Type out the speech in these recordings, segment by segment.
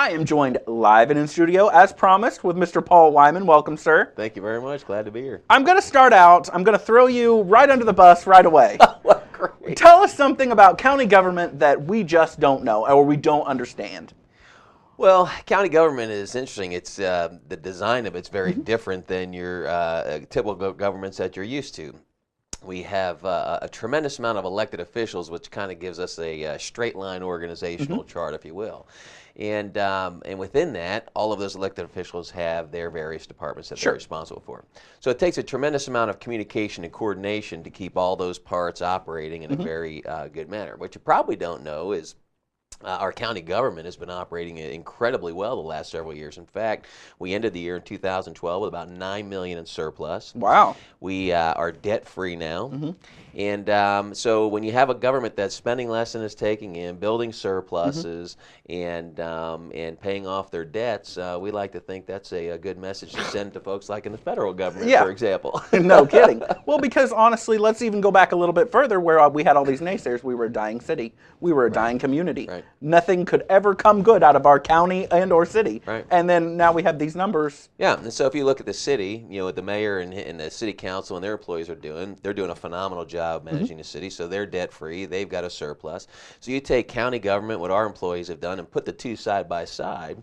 I am joined live and in studio, as promised, with Mr. Paul Wyman. Welcome, sir. Thank you very much. Glad to be here. I'm going to start out. I'm going to throw you right under the bus right away. Well, great. Tell us something about county government that we just don't know or we don't understand. Well, county government is interesting. It's the design of it's very different than your typical governments that you're used to. We have a tremendous amount of elected officials, which kind of gives us a straight line organizational chart, if you will. And within that, all of those elected officials have their various departments that they're responsible for. So it takes a tremendous amount of communication and coordination to keep all those parts operating in a very good manner. What you probably don't know is our county government has been operating incredibly well the last several years. In fact, we ended the year in 2012 with about $9 million in surplus. Wow. We are debt-free now. And so when you have a government that's spending less than it's taking in, building surpluses, and paying off their debts, we like to think that's a good message to send to folks like in the federal government, for example. No kidding. Well, because honestly, let's even go back a little bit further where we had all these naysayers. We were a dying city. We were a dying community. Nothing could ever come good out of our county and or city. And then now we have these numbers. Yeah, and so if you look at the city, you know, what the mayor and the city council and their employees are doing, they're doing a phenomenal job managing the city, so they're debt-free, they've got a surplus. So you take county government, what our employees have done, and put the two side by side,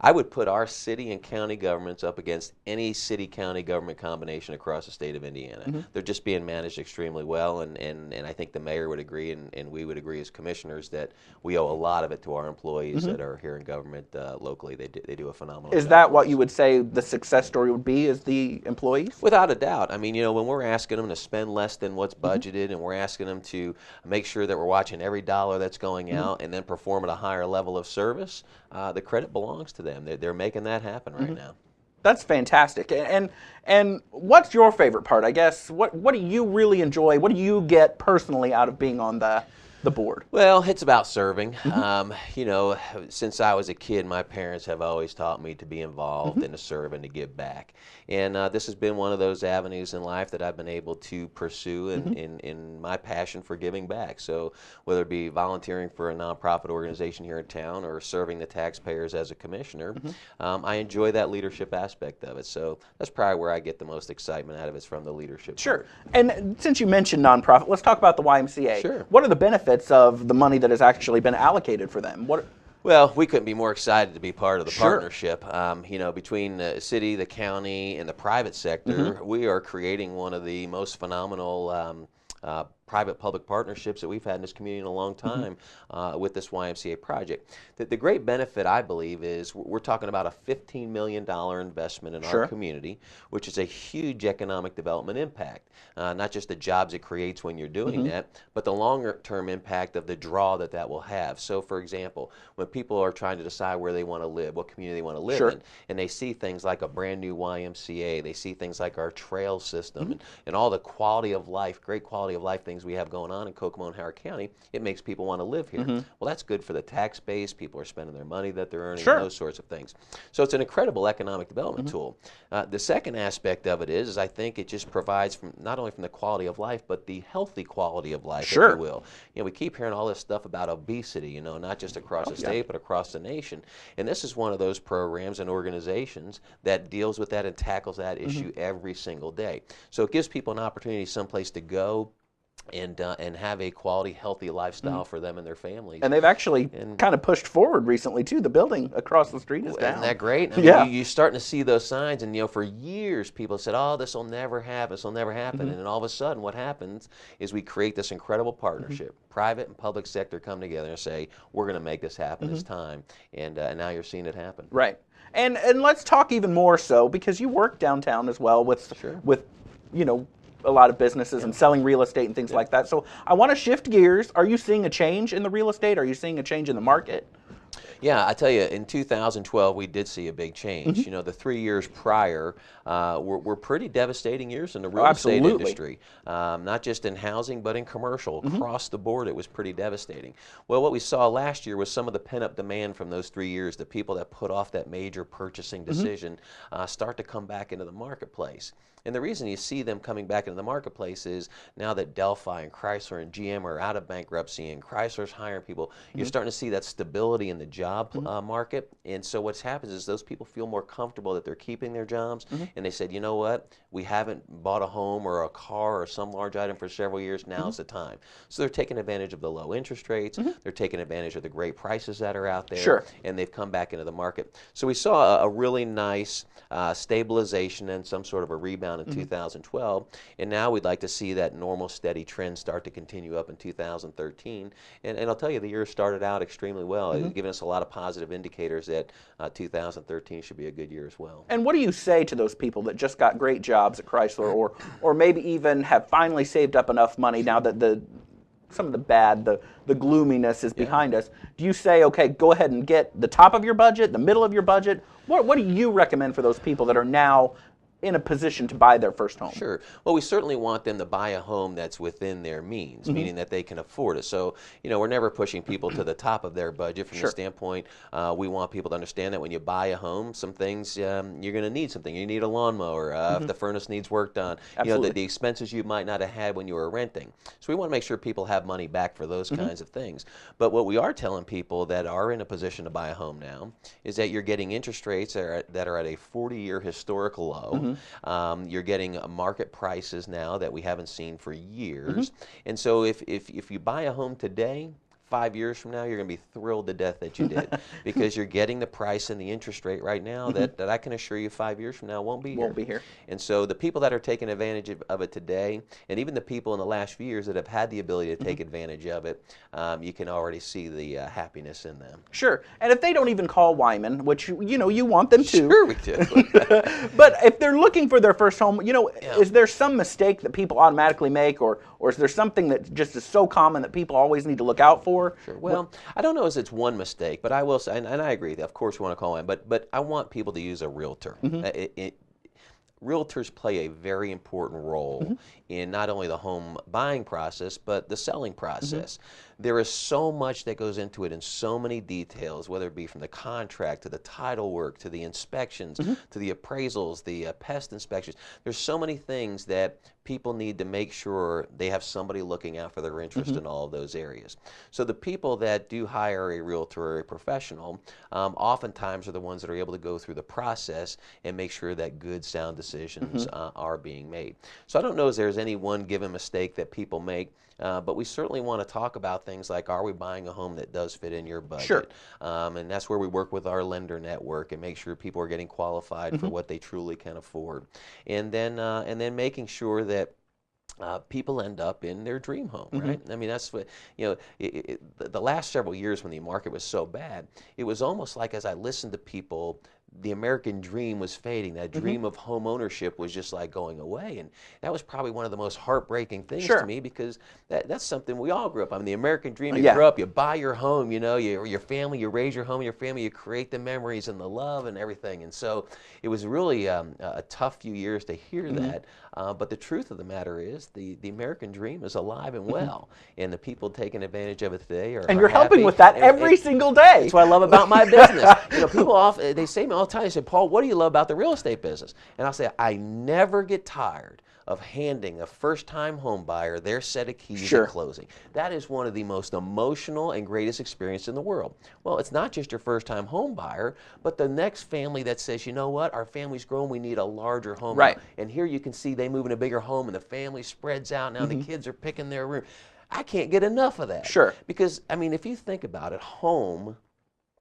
I would put our city and county governments up against any city-county government combination across the state of Indiana. They're just being managed extremely well, and I think the mayor would agree, and we would agree as commissioners that we owe a lot of it to our employees that are here in government locally. They do a phenomenal job. Is that what you would say the success story would be, is the employees? Without a doubt. I mean, you know, when we're asking them to spend less than what's budgeted, and we're asking them to make sure that we're watching every dollar that's going out and then perform at a higher level of service, the credit belongs to them. They're making that happen right now. That's fantastic. And what's your favorite part, I guess? What do you really enjoy? What do you get personally out of being on the board? Well, it's about serving. You know, since I was a kid, my parents have always taught me to be involved and to serve and to give back. And this has been one of those avenues in life that I've been able to pursue in my passion for giving back. So whether it be volunteering for a nonprofit organization here in town or serving the taxpayers as a commissioner, I enjoy that leadership aspect of it. So that's probably where I get the most excitement out of it, is from the leadership. Sure. And since you mentioned nonprofit, let's talk about the YMCA. Sure. What are the benefits of the money that has actually been allocated for them? Well, we couldn't be more excited to be part of the partnership. You know, between the city, the county, and the private sector, we are creating one of the most phenomenal private-public partnerships that we've had in this community in a long time with this YMCA project. The great benefit, I believe, is we're talking about a $15 million investment in our community, which is a huge economic development impact. Not just the jobs it creates when you're doing that, but the longer-term impact of the draw that will have. So, for example, when people are trying to decide where they want to live, what community they want to live in, and they see things like a brand new YMCA, they see things like our trail system and all the quality of life, great quality of life things we have going on in Kokomo and Howard County, it makes people want to live here. Well, that's good for the tax base. People are spending their money that they're earning, and those sorts of things. So it's an incredible economic development tool. The second aspect of it is I think it just provides not only from the quality of life, but the healthy quality of life, if you will. You know, we keep hearing all this stuff about obesity, you know, not just across the state, but across the nation. And this is one of those programs and organizations that deals with that and tackles that issue every single day. So it gives people an opportunity, someplace to go and have a quality, healthy lifestyle for them and their families. And they've actually kind of pushed forward recently, too. The building across the street is down. Isn't that great? I mean, you're starting to see those signs, and, you know, for years people said, oh, this will never happen, this will never happen. And then all of a sudden what happens is we create this incredible partnership. Private and public sector come together and say, we're going to make this happen. It's time. And now you're seeing it happen. Right. And let's talk even more so, because you work downtown as well with you know, a lot of businesses and selling real estate and things like that. So I want to shift gears. Are you seeing a change in the real estate? Are you seeing a change in the market? Yeah, I tell you, in 2012, we did see a big change. You know, the 3 years prior were pretty devastating years in the real estate industry. Not just in housing, but in commercial. Across the board, it was pretty devastating. Well, what we saw last year was some of the pent-up demand from those 3 years, the people that put off that major purchasing decision, start to come back into the marketplace. And the reason you see them coming back into the marketplace is now that Delphi and Chrysler and GM are out of bankruptcy and Chrysler's hiring people, you're starting to see that stability in the job market. And so what's happens is those people feel more comfortable that they're keeping their jobs, and they said, you know what, we haven't bought a home or a car or some large item for several years. Now's the time. So they're taking advantage of the low interest rates. They're taking advantage of the great prices that are out there. Sure. And they've come back into the market. So we saw a really nice stabilization and some sort of a rebound in 2012. And now we'd like to see that normal steady trend start to continue up in 2013. And I'll tell you, the year started out extremely well. It's given us a lot of positive indicators that 2013 should be a good year as well. And what do you say to those people that just got great jobs at Chrysler, or maybe even have finally saved up enough money now that some of the bad, the gloominess is behind us? Do you say, okay, go ahead and get the top of your budget, the middle of your budget? What do you recommend for those people that are now in a position to buy their first home? Sure. Well, we certainly want them to buy a home that's within their means, meaning that they can afford it. So, we're never pushing people to the top of their budget from the standpoint. We want people to understand that when you buy a home, some things, you're going to need something. You need a lawnmower, if the furnace needs work done, the expenses you might not have had when you were renting. So we want to make sure people have money back for those kinds of things. But what we are telling people that are in a position to buy a home now is that you're getting interest rates that are at a 40-year historical low. You're getting market prices now that we haven't seen for years. And so if you buy a home today, 5 years from now, you're going to be thrilled to death that you did, because you're getting the price and the interest rate right now that I can assure you 5 years from now won't be here. And so the people that are taking advantage of it today, and even the people in the last few years that have had the ability to take advantage of it, you can already see the happiness in them. Sure. And if they don't even call Wyman, which you want them to. Sure we do. But if they're looking for their first home, is there some mistake that people automatically make, or is there something that just is so common that people always need to look out for? Sure. Well, I don't know if it's one mistake, but I will say, and I agree, of course you want to call in, but I want people to use a realtor. Realtors play a very important role in not only the home buying process, but the selling process. There is so much that goes into it, and so many details, whether it be from the contract to the title work to the inspections to the appraisals, the pest inspections. There's so many things that people need to make sure they have somebody looking out for their interest in all of those areas. So the people that do hire a realtor or a professional oftentimes are the ones that are able to go through the process and make sure that good, sound decisions are being made. So I don't know if there's any one given mistake that people make. But we certainly want to talk about things like, are we buying a home that does fit in your budget? Sure. And that's where we work with our lender network and make sure people are getting qualified for what they truly can afford. And then making sure that people end up in their dream home, right? I mean, that's what, the last several years when the market was so bad, it was almost like, as I listened to people, the American dream was fading. That dream of home ownership was just like going away. And that was probably one of the most heartbreaking things to me, because that's something we all grew up. I mean, the American dream, you grow up, you buy your home, your family, you raise your home, your family, you create the memories and the love and everything. And so it was really a tough few years to hear that. But the truth of the matter is the American dream is alive and well. And the people taking advantage of it today are you're happy. helping with that every single day. That's what I love about my business. People often, they say to me all the time, they say, Paul, what do you love about the real estate business? And I'll say, I never get tired of handing a first-time home buyer their set of keys at closing. That is one of the most emotional and greatest experiences in the world. Well, it's not just your first-time home buyer, but the next family that says, you know what, our family's grown, we need a larger home. Right. And here you can see they move in a bigger home and the family spreads out. Now the kids are picking their room. I can't get enough of that. Sure. Because, I mean, if you think about it, home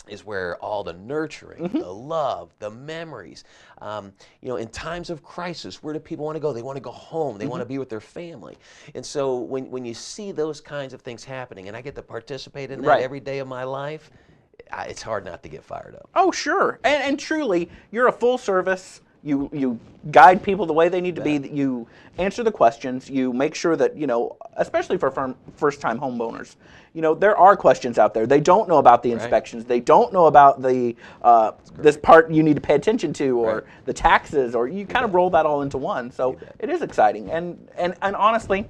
is where all the nurturing, the love, the memories, in times of crisis, where do people want to go? They want to go home. They want to be with their family. And so when you see those kinds of things happening, and I get to participate in that every day of my life, it's hard not to get fired up. Oh, sure. And truly, you're a full service. You guide people the way they need to be. You answer the questions. You make sure that, especially for first-time homeowners, there are questions out there. They don't know about the inspections. They don't know about the this part you need to pay attention to, or the taxes, or you kind of roll that all into one. So it is exciting. And honestly,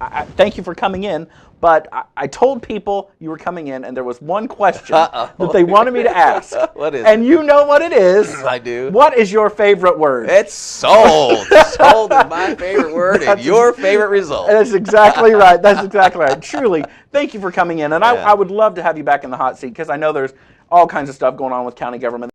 I thank you for coming in, but I told people you were coming in, and there was one question that they wanted me to ask. What is and you know what it is. I do. What is your favorite word? It's sold. Sold is my favorite word, and your favorite result. That's exactly right. That's exactly right. Truly, thank you for coming in, and I would love to have you back in the hot seat, because I know there's all kinds of stuff going on with county government.